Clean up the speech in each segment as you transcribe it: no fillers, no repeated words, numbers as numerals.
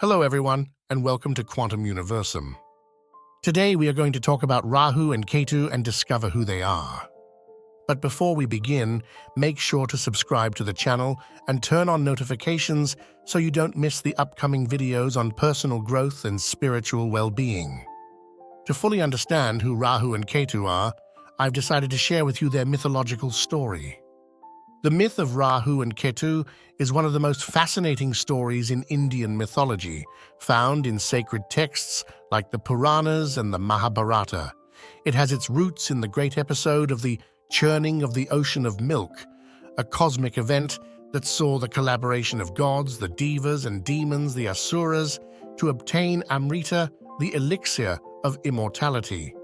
Hello everyone, and welcome to Quantum Universum. Today we are going to talk about Rahu and Ketu and discover who they are. But before we begin, make sure to subscribe to the channel and turn on notifications so you don't miss the upcoming videos on personal growth and spiritual well-being. To fully understand who Rahu and Ketu are, I've decided to share with you their mythological story. The myth of Rahu and Ketu is one of the most fascinating stories in Indian mythology, found in sacred texts like the Puranas and the Mahabharata. It has its roots in the great episode of the Churning of the Ocean of Milk, a cosmic event that saw the collaboration of gods, the devas, and demons, the asuras, to obtain Amrita, the elixir of immortality.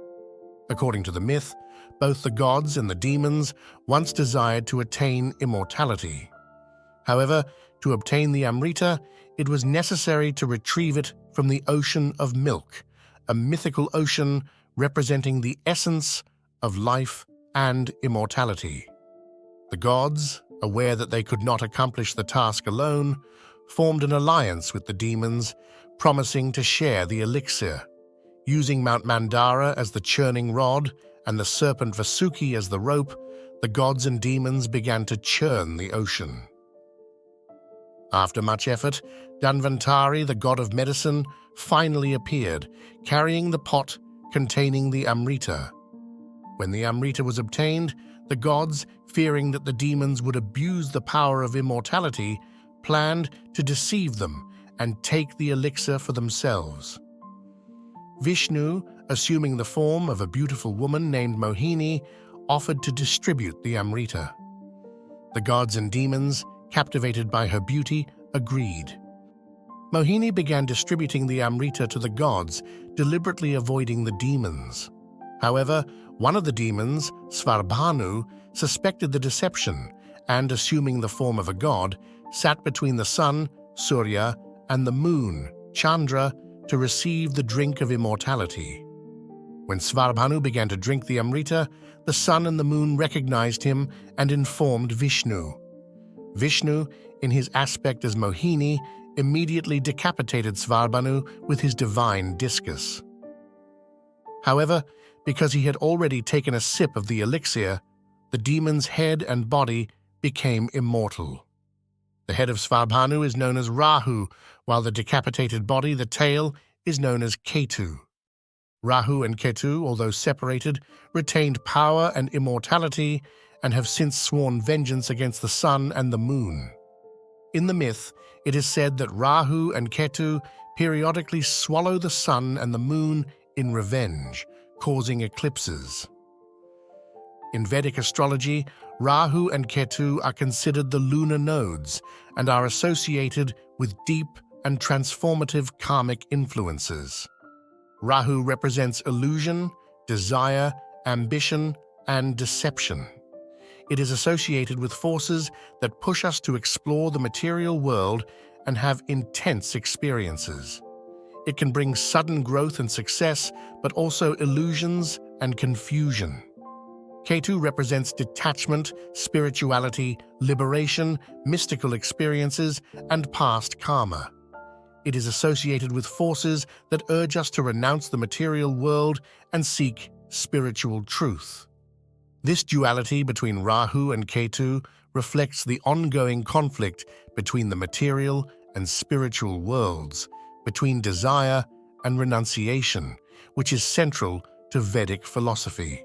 According to the myth, both the gods and the demons once desired to attain immortality. However, to obtain the Amrita, it was necessary to retrieve it from the Ocean of Milk, a mythical ocean representing the essence of life and immortality. The gods, aware that they could not accomplish the task alone, formed an alliance with the demons, promising to share the elixir. Using Mount Mandara as the churning rod and the serpent Vasuki as the rope, the gods and demons began to churn the ocean. After much effort, Dhanvantari, the god of medicine, finally appeared, carrying the pot containing the Amrita. When the Amrita was obtained, the gods, fearing that the demons would abuse the power of immortality, planned to deceive them and take the elixir for themselves. Vishnu, assuming the form of a beautiful woman named Mohini, offered to distribute the Amrita. The gods and demons, captivated by her beauty, agreed. Mohini began distributing the Amrita to the gods, deliberately avoiding the demons. However, one of the demons, Svarbhanu, suspected the deception and, assuming the form of a god, sat between the sun, Surya, and the moon, Chandra, to receive the drink of immortality. When Svarbhanu began to drink the Amrita, the sun and the moon recognized him and informed Vishnu. Vishnu, in his aspect as Mohini, immediately decapitated Svarbhanu with his divine discus. However, because he had already taken a sip of the elixir, the demon's head and body became immortal. The head of Svarbhanu is known as Rahu, while the decapitated body, the tail, is known as Ketu. Rahu and Ketu, although separated, retained power and immortality and have since sworn vengeance against the sun and the moon. In the myth, it is said that Rahu and Ketu periodically swallow the sun and the moon in revenge, causing eclipses. In Vedic astrology, Rahu and Ketu are considered the lunar nodes and are associated with deep and transformative karmic influences. Rahu represents illusion, desire, ambition, and deception. It is associated with forces that push us to explore the material world and have intense experiences. It can bring sudden growth and success, but also illusions and confusion. Ketu represents detachment, spirituality, liberation, mystical experiences, and past karma. It is associated with forces that urge us to renounce the material world and seek spiritual truth. This duality between Rahu and Ketu reflects the ongoing conflict between the material and spiritual worlds, between desire and renunciation, which is central to Vedic philosophy.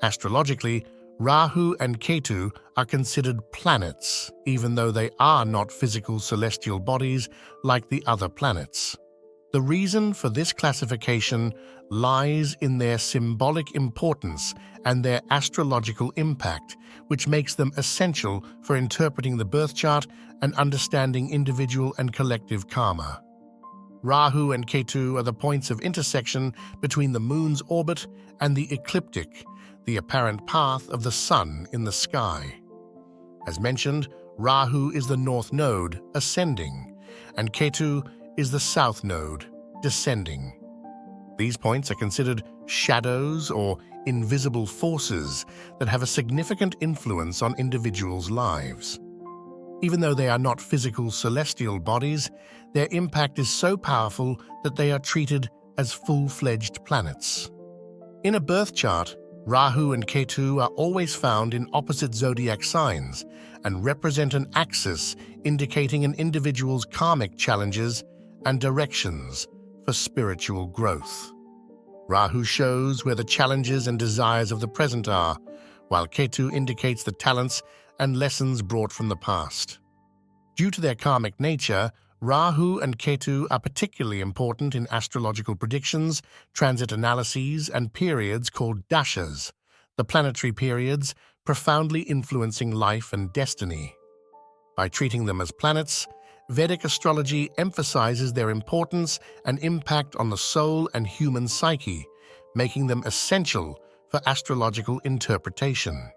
Astrologically, Rahu and Ketu are considered planets, even though they are not physical celestial bodies like the other planets. The reason for this classification lies in their symbolic importance and their astrological impact, which makes them essential for interpreting the birth chart and understanding individual and collective karma. Rahu and Ketu are the points of intersection between the moon's orbit and the ecliptic, the apparent path of the sun in the sky. As mentioned, Rahu is the north node, ascending, and Ketu is the south node, descending. These points are considered shadows or invisible forces that have a significant influence on individuals' lives. Even though they are not physical celestial bodies, their impact is so powerful that they are treated as full-fledged planets. In a birth chart, Rahu and Ketu are always found in opposite zodiac signs and represent an axis indicating an individual's karmic challenges and directions for spiritual growth. Rahu shows where the challenges and desires of the present are, while Ketu indicates the talents and lessons brought from the past. Due to their karmic nature, Rahu and Ketu are particularly important in astrological predictions, transit analyses, and periods called dashas, the planetary periods profoundly influencing life and destiny. By treating them as planets, Vedic astrology emphasizes their importance and impact on the soul and human psyche, making them essential for astrological interpretation.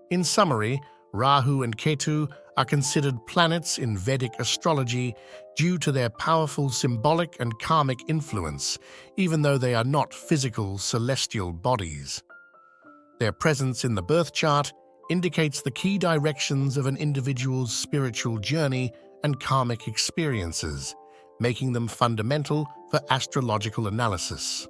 In summary, Rahu and Ketu are considered planets in Vedic astrology due to their powerful symbolic and karmic influence, even though they are not physical celestial bodies. Their presence in the birth chart indicates the key directions of an individual's spiritual journey and karmic experiences, making them fundamental for astrological analysis.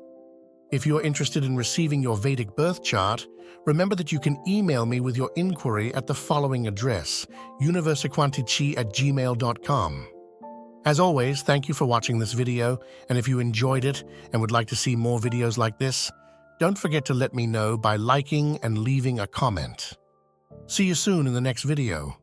If you're interested in receiving your Vedic birth chart, remember that you can email me with your inquiry at the following address, universaquantici@gmail.com. As always, thank you for watching this video, and if you enjoyed it and would like to see more videos like this, don't forget to let me know by liking and leaving a comment. See you soon in the next video.